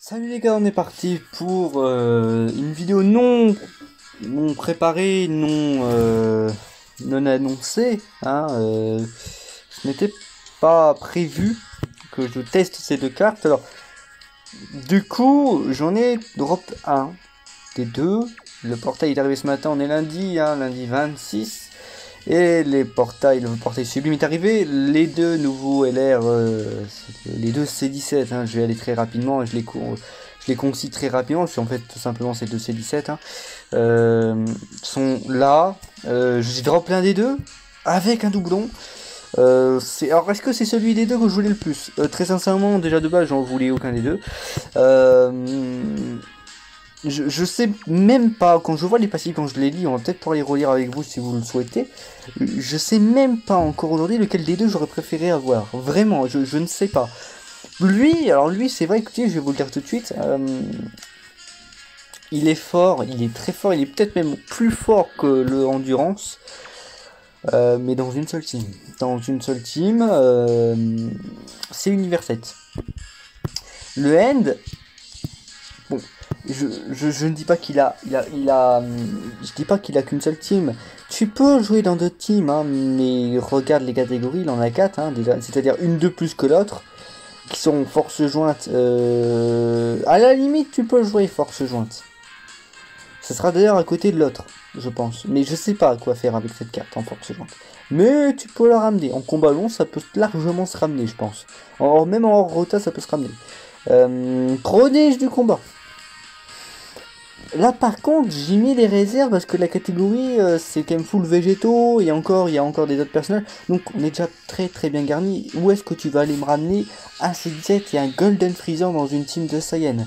Salut les gars, on est parti pour une vidéo non préparée, non annoncée. Hein, ce n'était pas prévu que je teste ces deux cartes. Alors, du coup, j'en ai drop un des deux. Le portail est arrivé ce matin, on est lundi, hein, lundi 26. Et le portail sublime est arrivé. Les deux nouveaux LR, les deux C17, hein, je vais aller très rapidement, je les concis très rapidement, parce qu'en fait, tout simplement, c'est deux C17, hein, sont là. J'ai drop l'un des deux, avec un doublon. Alors, est-ce que c'est celui des deux que je voulais le plus? Très sincèrement, déjà de base, j'en voulais aucun des deux. Je sais même pas, quand je vois les passifs, quand je les lis, on va peut-être pouvoir les relire avec vous si vous le souhaitez. Je sais même pas encore aujourd'hui lequel des deux j'aurais préféré avoir. Vraiment, je ne sais pas. Alors lui, c'est vrai, écoutez, je vais vous le dire tout de suite. Il est fort, il est très fort, il est peut-être même plus fort que le Endurance. Mais dans une seule team. Dans une seule team, c'est Univers 7. Le End, bon, je ne dis pas je dis pas qu'il a qu'une seule team. Tu peux jouer dans d'autres teams, hein, mais regarde les catégories, il en a 4, hein, déjà, c'est-à-dire une de plus que l'autre, qui sont force jointe. À la limite, tu peux jouer force jointe. Ce sera d'ailleurs à côté de l'autre, je pense. Mais je sais pas quoi faire avec cette carte en force jointe. Mais tu peux la ramener. En combat long, ça peut largement se ramener, je pense. Même en hors rota, ça peut se ramener. Prodige du combat. Là par contre j'ai mis des réserves parce que la catégorie c'est quand même full végétaux, il y a encore des autres personnages, donc on est déjà très bien garni. Où est-ce que tu vas aller me ramener un C17 et un Golden Freezer dans une team de Saiyan?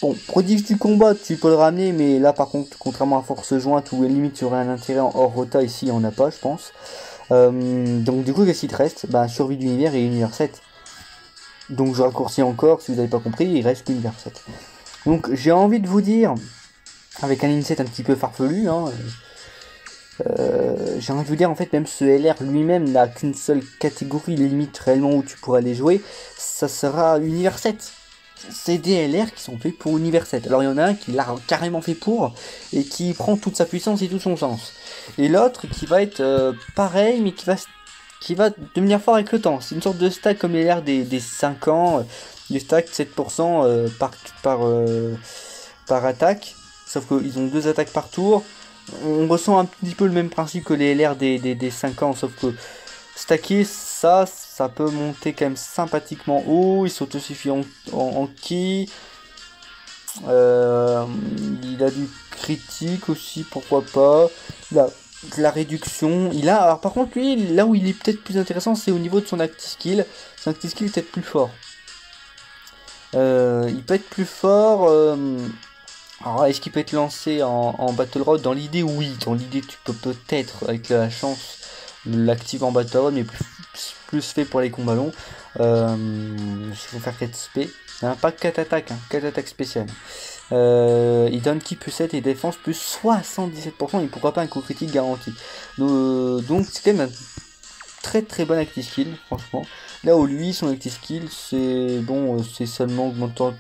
Bon, prodige du combat tu peux le ramener, mais là par contre contrairement à force jointe où limite tu aurais un intérêt en hors rota, ici on n'a pas je pense. Donc du coup qu'est-ce qu'il te reste? Bah survie d'univers et univers 7. Donc je raccourcis encore, si vous n'avez pas compris, il reste l'univers 7. Donc j'ai envie de vous dire, avec un inset un petit peu farfelu, hein, j'ai envie de vous dire en fait même ce LR lui-même n'a qu'une seule catégorie limite réellement où tu pourras les jouer, ça sera Univers 7. C'est des LR qui sont faits pour Univers 7. Alors il y en a un qui l'a carrément fait pour et qui prend toute sa puissance et tout son sens. Et l'autre qui va être pareil mais qui va devenir fort avec le temps. C'est une sorte de stack comme les LR des 5 ans, du stack 7% par attaque. Sauf qu'ils ont 2 attaques par tour. On ressent un petit peu le même principe que les LR des 5 ans, sauf que stacker ça peut monter quand même sympathiquement haut. Il s'autosuffi en ki. Il a du critique aussi, pourquoi pas. Il a de la réduction. Alors par contre lui, là où il est peut-être plus intéressant, c'est au niveau de son active skill. Son active skill est peut-être plus fort. Il peut être plus fort. Alors, est-ce qu'il peut être lancé en Battle Road? Dans l'idée, oui. Dans l'idée, tu peux peut-être, avec la chance, l'activer en Battle Road, mais plus fait pour les combats longs. Il faut faire 4 SP. Pas 4 attaques, hein, 4 attaques spéciales. Il donne ki plus 7 et défense plus 77%, et pourquoi pas un coup critique garanti. Donc, c'est quand même un très bon active skill, franchement. Là où lui, son active skill, c'est bon, c'est seulement augmentant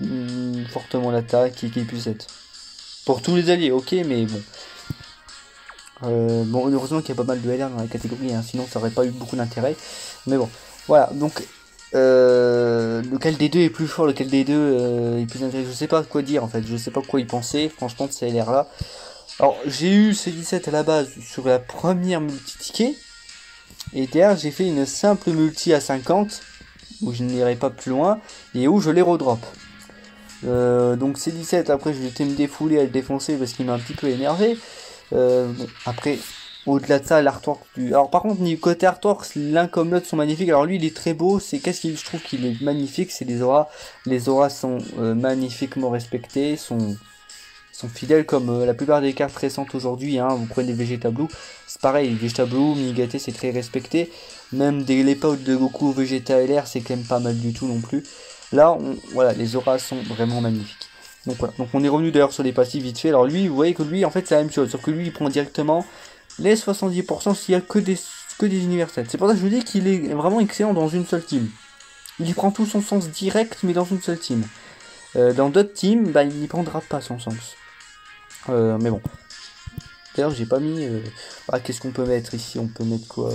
fortement l'attaque et ki plus 7. Pour tous les alliés, ok, mais bon. Bon, heureusement qu'il y a pas mal de LR dans la catégorie, hein, sinon ça aurait pas eu beaucoup d'intérêt. Mais bon, voilà, donc lequel des deux est plus fort, lequel des deux est plus intéressant, je sais pas quoi dire en fait, je sais pas quoi y penser, franchement, de ces LR là. Alors, j'ai eu ces 17 à la base sur la première multi-ticket, et derrière j'ai fait une simple multi à 50, où je n'irai pas plus loin, et où je les redrop. Donc C17, après je vais me défouler à le défoncer parce qu'il m'a un petit peu énervé. Bon, après, au-delà de ça, l'artwork Alors par contre, côté artwork, l'un comme l'autre sont magnifiques. Alors lui, il est très beau. Je trouve qu'il est magnifique, c'est les auras. Les auras sont magnifiquement respectées, sont fidèles comme la plupart des cartes récentes aujourd'hui. Hein. Vous prenez Vegeta Blue, c'est pareil. Vegeta Blue, Minigate, c'est très respecté. Même dès l'époque de Goku Vegeta LR, c'est quand même pas mal du tout non plus. Là, voilà, les auras sont vraiment magnifiques. Donc voilà, donc on est revenu d'ailleurs sur les passifs vite fait. Alors lui, vous voyez que lui, en fait, c'est la même chose. Sauf que lui, il prend directement les 70% s'il y a que des univers 7. C'est pour ça que je vous dis qu'il est vraiment excellent dans une seule team. Il y prend tout son sens direct, mais dans une seule team. Dans d'autres teams, bah, il n'y prendra pas son sens. Mais bon. D'ailleurs, j'ai pas mis... Ah, qu'est-ce qu'on peut mettre ici? On peut mettre quoi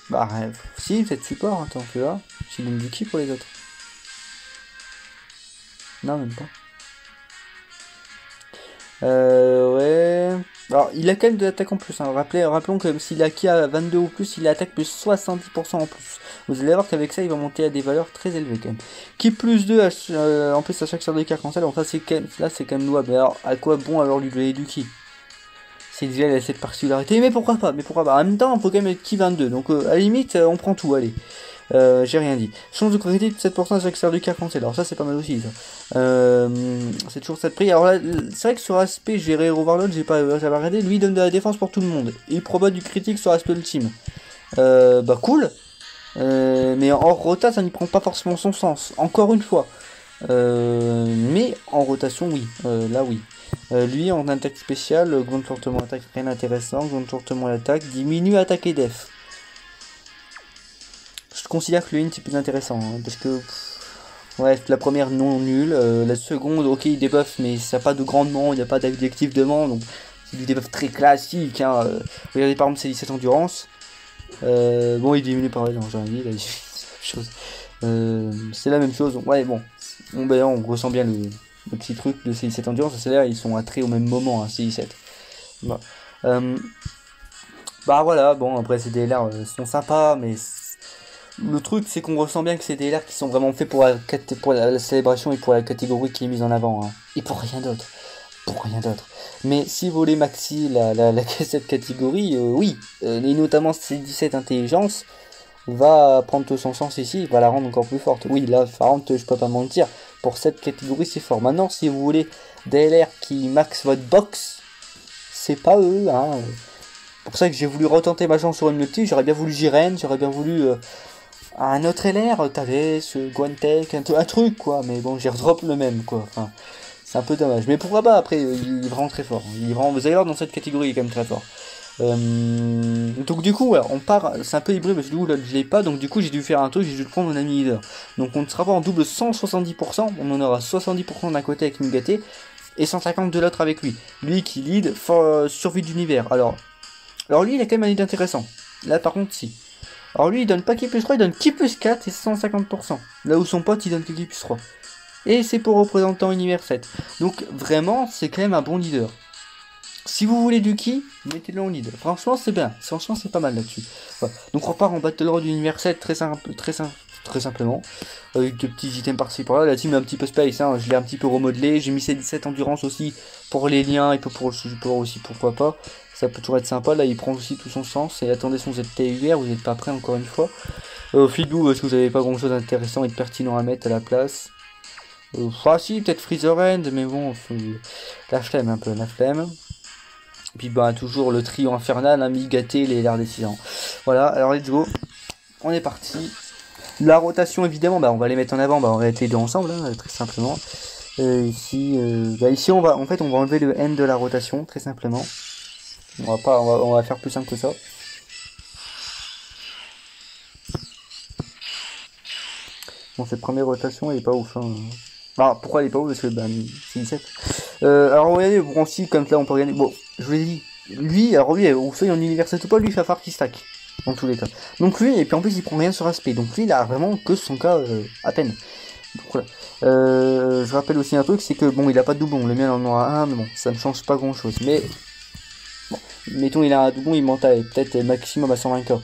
Bah, si, peut-être support, attends, tu vois. S'il donne du ki pour les autres. Non, même pas. Ouais. Alors, il a quand même de l'attaque en plus. Hein. Rappelons que s'il a ki à 22 ou plus, il attaque plus 70% en plus. Vous allez voir qu'avec ça, il va monter à des valeurs très élevées quand même. Ki plus 2 en plus à chaque sort de carte cancel. Donc là, c'est quand même louable. Mais alors, à quoi bon alors lui donner du ki? C'est déjà il a cette particularité. Mais pourquoi pas? En même temps, on peut quand même être ki 22. Donc à la limite, on prend tout. Allez. J'ai rien dit. Chance de crédit de 7% à chaque sort de carte cancel. Alors ça, c'est pas mal aussi. Ça. C'est toujours ça de prix. Alors là, c'est vrai que sur aspect géré Overlord, j'avais regardé. Lui, il donne de la défense pour tout le monde. Et il provoque du critique sur aspect ultime. Bah cool. Mais en rota, ça n'y prend pas forcément son sens. Encore une fois. Mais en rotation, oui. Là, oui. Lui, en attaque spéciale, augmente fortement attaque, rien d'intéressant. Augmente fortement l'attaque, diminue attaque et def. Je considère que le hint est plus intéressant. Hein, parce que. Ouais, la première non nulle. La seconde, ok, il débuffe, mais ça n'a pas de grandement, il n'y a pas d'adjectif devant. Donc, c'est du debuff très classique. Hein. Regardez par exemple, c'est 17 endurance. Bon, il diminue par exemple, j'ai envie, là, c'est la même chose. Ouais, bon. Ben, on ressent bien le petit truc de CI7 endurance. C'est-à-dire, ils sont attraits au même moment, hein, CI7. Bah, bah voilà, bon, après, ces DLR sont sympas, mais. Le truc, c'est qu'on ressent bien que c'est des LR qui sont vraiment faits pour la célébration et pour la catégorie qui est mise en avant. Hein. Et pour rien d'autre. Pour rien d'autre. Mais si vous voulez maxi cette catégorie, oui. Et notamment C17 intelligence va prendre tout son sens ici, va la rendre encore plus forte. Oui, là, par contre, je peux pas mentir. Pour cette catégorie, c'est fort. Maintenant, si vous voulez des LR qui max votre box, c'est pas eux. Hein. C'est pour ça que j'ai voulu retenter ma chance sur une multi. J'aurais bien voulu Jiren, j'aurais bien voulu... un autre LR, t'avais ce Guantec, un truc quoi, mais bon, j'ai redrop le même quoi, enfin, c'est un peu dommage. Mais pourquoi pas, après, il est vraiment très fort. Vous allez voir dans cette catégorie, il est quand même très fort. Donc du coup, ouais, on part, c'est un peu hybride parce que du coup, là, je l'ai pas, donc du coup, j'ai dû faire un truc, j'ai dû prendre mon ami leader. Donc on ne sera pas en double 170%, on en aura 70% d'un côté avec Mugaté et 150 de l'autre avec lui. Lui qui lead survie d'univers. Alors lui, il a quand même un lead intéressant. Là, par contre, si. Alors lui il donne pas ki plus 3, il donne ki plus 4 et 150%. Là où son pote il donne que ki plus 3. Et c'est pour représentant univers 7. Donc vraiment c'est quand même un bon leader. Si vous voulez du ki, mettez-le en leader. Franchement c'est bien, franchement c'est pas mal là-dessus. Voilà. Donc on repart en Battle Road d'univers 7 très simplement. Avec des petits items par-ci par-là. La team est un petit peu space, hein. Je l'ai un petit peu remodelé. J'ai mis ces 17 endurance aussi pour les liens et pour le support aussi, pourquoi pas. Ça peut toujours être sympa, là il prend aussi tout son sens. Et attendez son ZTUR, vous n'êtes pas prêt encore une fois. Fidou, parce que vous n'avez pas grand chose d'intéressant et de pertinent à mettre à la place. Ah si, peut-être Freezer End, mais bon, la flemme un peu, la flemme. Puis bah toujours le trio infernal, ami gâté, les LR décidants. Voilà, alors let's go. On est parti. La rotation évidemment, bah on va les mettre en avant, bah on va être les deux ensemble, hein, très simplement. Ici, on va enlever le N de la rotation, très simplement. On va faire plus simple que ça. Bon, cette première rotation elle est pas ouf. Hein. Alors pourquoi elle est pas ouf? Parce que c'est 17. Alors regardez, bon si comme là on peut regarder. Bon, je vous l'ai dit. Lui, alors lui, ou soit il est en univers 7 ou pas, lui il va falloir qu'il stack. Dans tous les cas. Donc lui, et puis en plus il prend rien sur aspect. Donc lui il a vraiment que son cas à peine. Donc voilà. Je rappelle aussi un truc, c'est que bon il a pas de doublon. Le mien il en aura un, mais bon, ça ne change pas grand chose. Mais bon, mettons il a un doublon, il monte à peut-être maximum à 120k.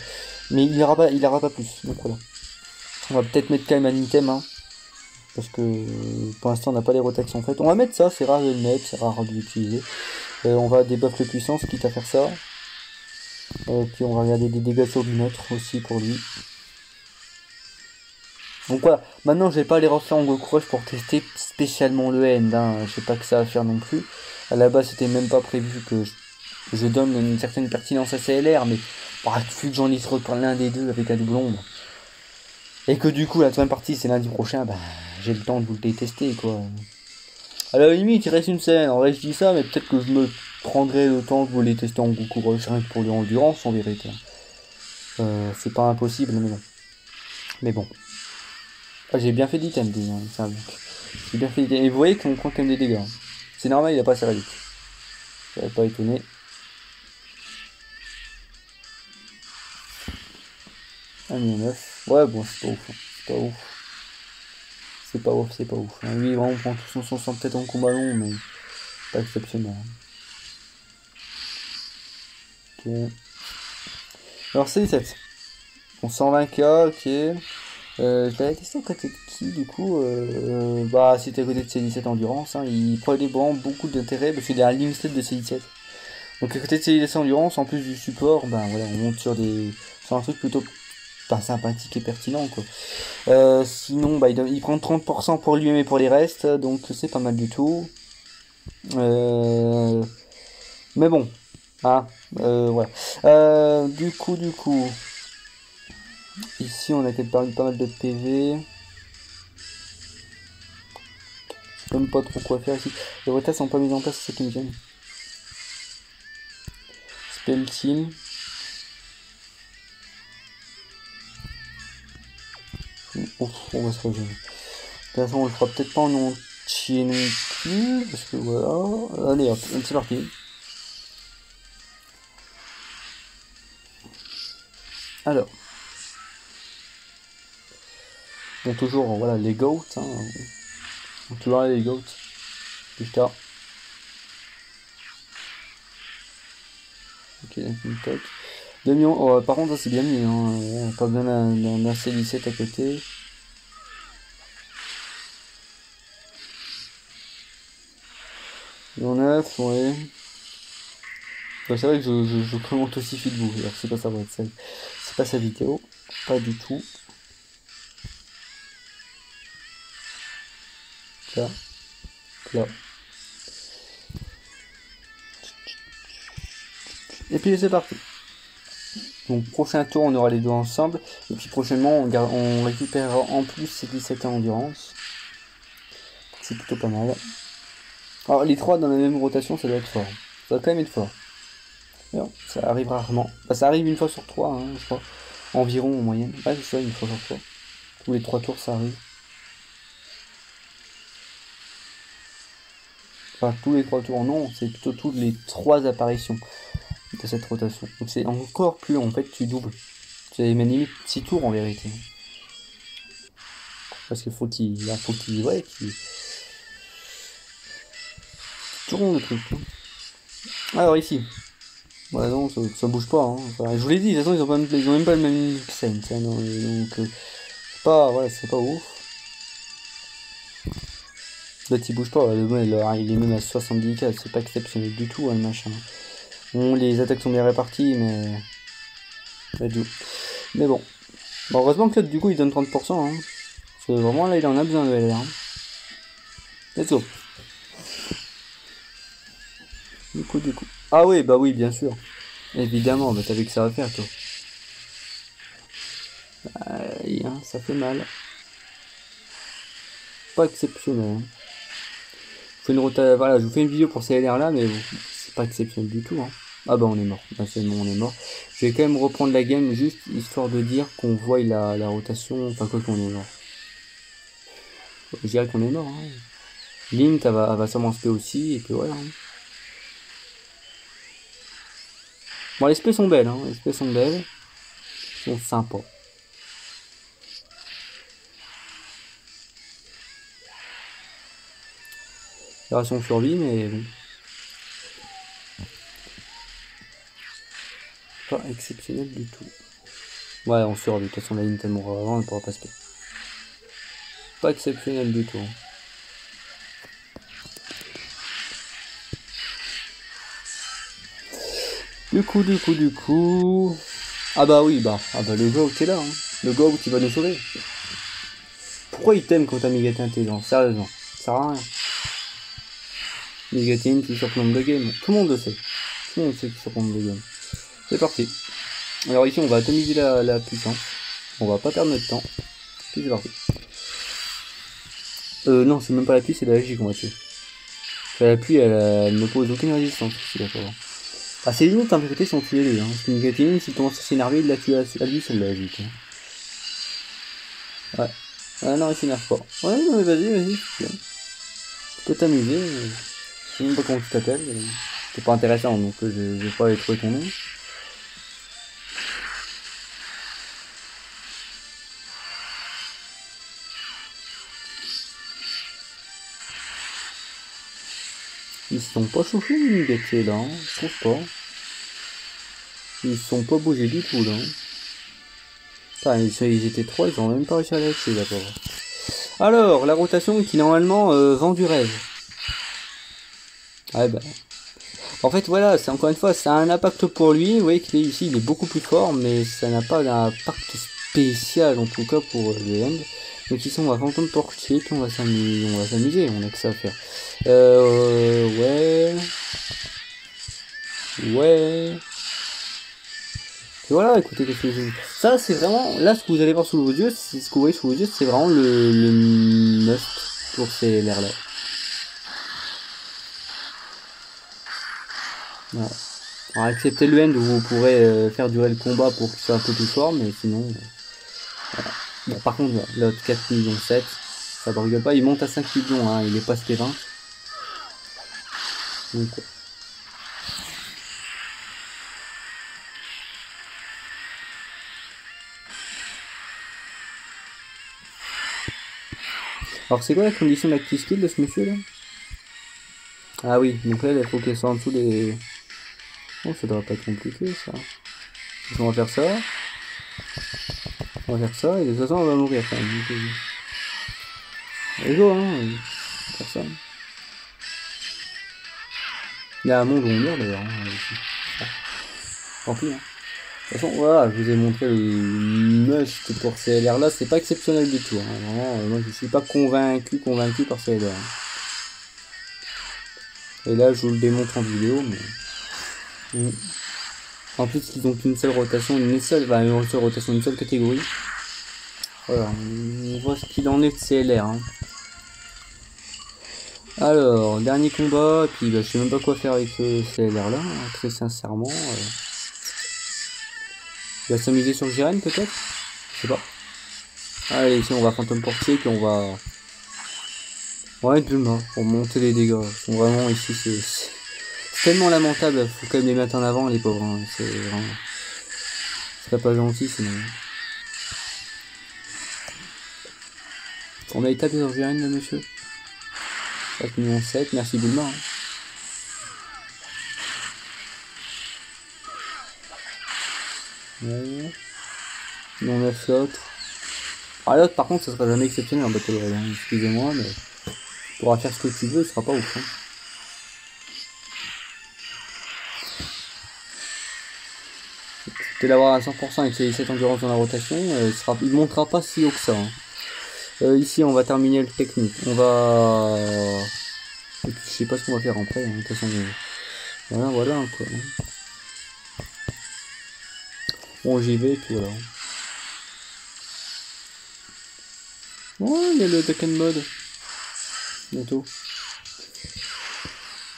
Mais il aura pas plus. Donc voilà. On va peut-être mettre quand même un item, hein, parce que pour l'instant on n'a pas les rotations faites. On va mettre ça, c'est rare de le mettre, c'est rare de l'utiliser. On va débuff le puissance, quitte à faire ça. Puis on va regarder des dégâts sur binôtre aussi pour lui. Donc voilà, maintenant je vais pas les refaire en Go Crush pour tester spécialement le end, hein. Je sais pas que ça va faire non plus. À la base c'était même pas prévu que je donne une certaine pertinence à CLR, mais bah, vu que j'en ai sur l'un des deux avec un double ombre. Et que du coup la troisième partie c'est lundi prochain, bah j'ai le temps de vous le tester quoi. À la limite il reste une scène, en vrai je dis ça, mais peut-être que je me prendrai le temps de vous les tester en Goku Rush rien que pour l'endurance en vérité. C'est pas impossible mais bon. Mais bon. Ah, j'ai bien fait d'item déjà, ça, donc. J'ai bien fait d'item. Et vous voyez qu'on prend quand même des dégâts. Hein. C'est normal, il a pas assez réduit. Ça va pas étonné. Ah, 9. Ouais, bon, c'est pas ouf. Hein. C'est pas ouf. C'est pas ouf, c'est pas ouf. Hein. Lui, vraiment, on prend tout son sang peut-être en combat long, mais pas exceptionnel. Ok. Alors, c'est 17. Bon, 120k, ok. Je l'avais testé à côté de qui du coup bah c'était à côté de C17 Endurance, hein. Il prenait vraiment beaucoup d'intérêt parce qu'il est un limited de C17. Donc à côté de C17 Endurance, en plus du support, bah voilà, on monte sur un truc plutôt pas sympathique et pertinent quoi. Sinon bah il prend 30% pour lui-même et pour les restes, donc c'est pas mal du tout. Mais bon, ah voilà. Du coup. Ici on a perdu pas mal de PV. Je sais même pas trop quoi faire ici. Les retas sont pas mis en place, c'est ce qui me gêne. Spell team. Ouf, on va se rejoindre. De toute façon, on le fera peut-être pas en entier non plus. Parce que voilà. Allez hop, c'est parti. Alors. Bon, toujours, voilà, les goats. Hein. Donc, toujours les goats. Putain. Ok, une toc. 2 millions. Oh, par contre, c'est bien mis. Hein. Pas besoin d'un C17 à côté. Million 9, ouais. Ouais, c'est vrai que je commente aussi Fitboo. Alors, c'est pas ça, va être ça. C'est pas sa vidéo. Pas du tout. Là. Là. Et puis c'est parti. Donc prochain tour on aura les deux ensemble. Et puis prochainement on récupérera en plus ces 17 ans endurance. C'est plutôt pas mal. Alors les trois dans la même rotation ça doit être fort. Ça doit quand même être fort. Alors, ça arrive rarement. Bah, ça arrive une fois sur 3 hein, je crois. Environ en moyenne. Ouais c'est ça, une fois sur 3. Tous les 3 tours ça arrive. Enfin tous les 3 tours non, c'est plutôt toutes les 3 apparitions de cette rotation. Donc c'est encore plus en fait tu doubles. C'est même limite 6 tours en vérité. Parce qu'il faut qu'il ouais, qu'il tourne le truc. Hein. Alors ici. Voilà non, ça bouge pas. Hein. Enfin, je vous l'ai dit, de toute façon ils ont même pas le même scène. Donc c'est pas voilà, c'est pas ouf. Là il bouge pas, il est même à 70k, c'est pas exceptionnel du tout hein, le machin. Bon, les attaques sont bien réparties, mais. Mais bon. Bon, heureusement que là, du coup, il donne 30%. Hein. Parce que vraiment, là, il en a besoin de LR. Hein. Let's go. Du coup. Ah oui, bah oui, bien sûr. Évidemment, bah t'as vu que ça va faire, toi. Aïe, hein, ça fait mal. Pas exceptionnel. Hein. Voilà, je vous fais une vidéo pour ces LR là, mais bon, c'est pas exceptionnel du tout. Hein. Ah bah on est mort. Bah c'est bon, on est mort. Je vais quand même reprendre la game juste histoire de dire qu'on voit la rotation. Enfin quoi qu'on est mort. Je dirais qu'on est mort. Hein. Lint, elle va sûrement se aussi, et puis voilà. Hein. Bon, les SP sont belles, hein. Les SP sont belles. Ils sont sympas. Opération survie, mais bon. Pas exceptionnel du tout. Ouais, on survit. De toute façon, la Lint, elle mourra avant, elle pourra pas se. Pas exceptionnel du tout. Hein. Du coup. Ah bah oui, le GOAT est là, hein. Le GOAT qui va nous sauver. Pourquoi il t'aime quand t'as Mégaté intelligent? Sérieusement, ça sert à rien. Mégaté qui surplombe le game. Tout le monde le sait. Tout le monde sait qu'il surplombe le game. C'est parti. Alors ici, on va atomiser la puissance. On va pas perdre notre temps. Puis c'est parti. Non, c'est même pas la pluie, c'est la magie qu'on va tuer. La pluie, elle ne pose aucune résistance ici, d'accord. Ah, c'est limite en vérité sont tués les hein. Parce que Nigatine, s'il commence à s'énerver, il l'a tué à lui, c'est logique. Hein. Ouais. Ah non, il s'énerve pas. Ouais, non, mais vas-y, tu peux t'amuser. Je sais même pas comment tu t'appelles. C'est pas intéressant, donc je vais pas aller trouver ton nom. Ils sont pas chauffés, les Nugatiers, là, hein. Je trouve pas. Ils sont pas bougés du tout, là. Putain, ils étaient trois, ils ont même pas réussi à lâcher, d'abord. Alors, la rotation qui, normalement, vend du rêve. Ouais, bah... En fait, voilà, c'est encore une fois, ça a un impact pour lui. Vous voyez qu'il est ici, il est beaucoup plus fort, mais ça n'a pas d'impact spécial, en tout cas, pour le end. Donc ici, on va Phantom Portier, puis on va s'amuser, on a que ça à faire. Ouais... Ouais... Et voilà, écoutez, qu'est-ce que je... Ça, c'est vraiment... Là, ce que vous allez voir sous vos yeux, c'est ce que vous voyez sous vos yeux, c'est vraiment le must pour ces LR-là. Voilà. Alors, excepté le end où vous pourrez faire durer le combat pour qu'il soit un peu plus fort, mais sinon... voilà. Bon, par contre, l'autre 4 millions 7, ça ne rigole pas, il monte à 5 millions, hein, il est pas SP20. Donc, ouais. Alors, c'est quoi la condition d'active skill de ce monsieur là? Ah oui, donc là, il faut qu'elle soit en dessous des... Oh, ça devrait pas être compliqué ça. Donc, on va faire ça. On va faire ça, et de toute façon, on va mourir quand même. Allez, go, hein, on va faire ça. Il y a un monde où on meurt d'ailleurs. Hein, tant pis. Hein. De toute façon, voilà, je vous ai montré le must pour ces LR là. C'est pas exceptionnel du tout. Hein. Vraiment, moi, je suis pas convaincu par ces LR. Et là, je vous le démontre en vidéo. Mais... En plus, ils ont qu'une seule rotation, une seule rotation, une seule catégorie. Voilà, on voit ce qu'il en est de CLR. Hein. Alors, dernier combat, et puis bah, je sais même pas quoi faire avec ce CLR là, hein, très sincèrement. Il va s'amuser sur Jiren peut-être? Je sais pas. Allez, ici on va Phantom Portier, puis on va... Ouais, plus mort pour monter les dégâts. Ils sont vraiment ici, c'est tellement lamentable, faut quand même les mettre en avant les pauvres. Hein. C'est vraiment... Ce serait pas gentil sinon. On a établi sur Jiren là monsieur. 4 millions 7, merci Bulma. Hein. Ouais. On a l'autre. Ah l'autre par contre ça sera jamais exceptionnel en Battle Royale, hein. Excusez-moi mais tu pourras faire ce que tu veux, ce sera pas ouf. Hein. Peut-être l'avoir à 100% avec cette endurance dans la rotation, il montera pas si haut que ça. Hein. Ici on va terminer le technique. On va... Et puis, je sais pas ce qu'on va faire après, hein. De toute façon, voilà quoi. Bon j'y vais et puis voilà. Oh il y a le Tekken mode. Bientôt.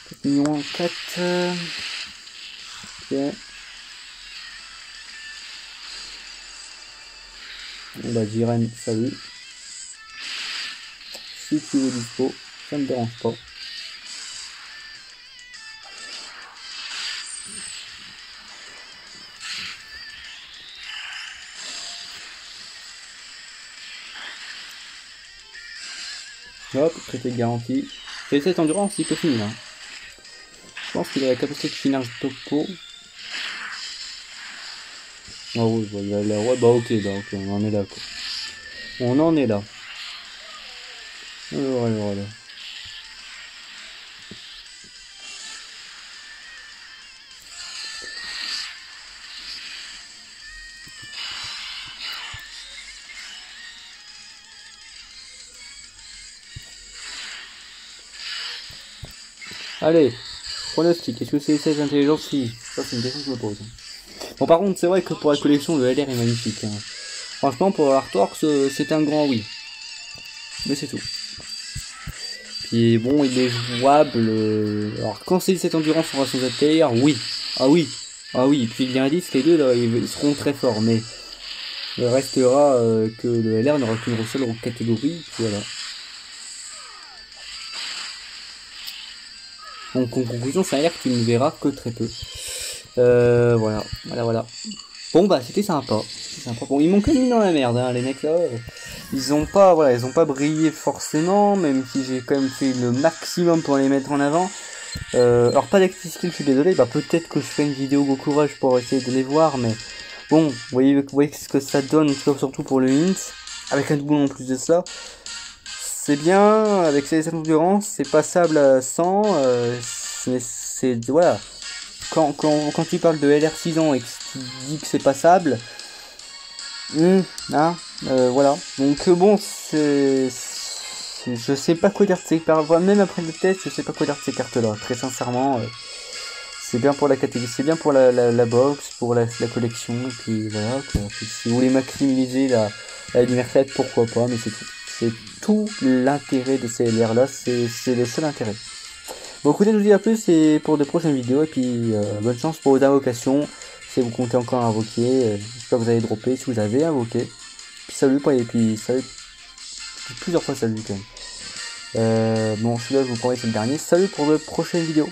4 millions 4. Ok. On va Jiren, salut. Si tu es dispo, ça me dérange pas. Hop, traité garanti. C'est cette endurance, il peut finir. Hein. Je pense qu'il a la capacité de finir le topo. Ah oui, ouais, bah ok, on en est là quoi. On en est là. Voilà. Allez, pronostic, est-ce que c'est 16 intelligence? Si, ça c'est une question que je me pose. Bon par contre c'est vrai que pour la collection le LR est magnifique. Hein. Franchement pour l'artwork c'est un grand oui. Mais c'est tout. Puis bon il est jouable. Alors quand c'est cette endurance on va sans ATR, oui. Ah oui. Puis bien dit que les deux là ils seront très forts. Mais restera que le LR n'aura qu'une seule catégorie, puis voilà. Donc en conclusion, c'est un LR qui ne verra que très peu. Voilà. Bon bah c'était sympa. Bon, ils m'ont quand même mis dans la merde, hein, les mecs là. Ils ont pas brillé forcément, même si j'ai quand même fait le maximum pour les mettre en avant. Alors pas d'active skill, je suis désolé. Bah peut-être que je ferai une vidéo Go Courage pour essayer de les voir, mais bon, vous voyez ce que ça donne, surtout pour le hint, avec un doublon en plus de ça. C'est bien, avec ces endurance, c'est passable à 100, c'est voilà. Quand tu parles de LR6 ans et que tu dis que c'est passable, voilà. Donc bon, je sais pas quoi dire de ces cartes, même après le test, je sais pas quoi dire de ces cartes-là. Très sincèrement, c'est bien pour la catégorie, c'est bien pour la box, pour la collection, et puis voilà. Puis, si vous voulez maximiser la Universal, pourquoi pas, mais c'est tout. C'est tout l'intérêt de ces LR là, c'est le seul intérêt. Bon écoutez, je vous dis à plus et pour de prochaines vidéos, et puis bonne chance pour vos invocations, si vous comptez encore invoquer, j'espère que vous allez dropper si vous avez invoqué. Puis salut, et puis salut, plusieurs fois salut quand même. Bon celui-là je vous promets c'est le dernier, salut pour de prochaines vidéos.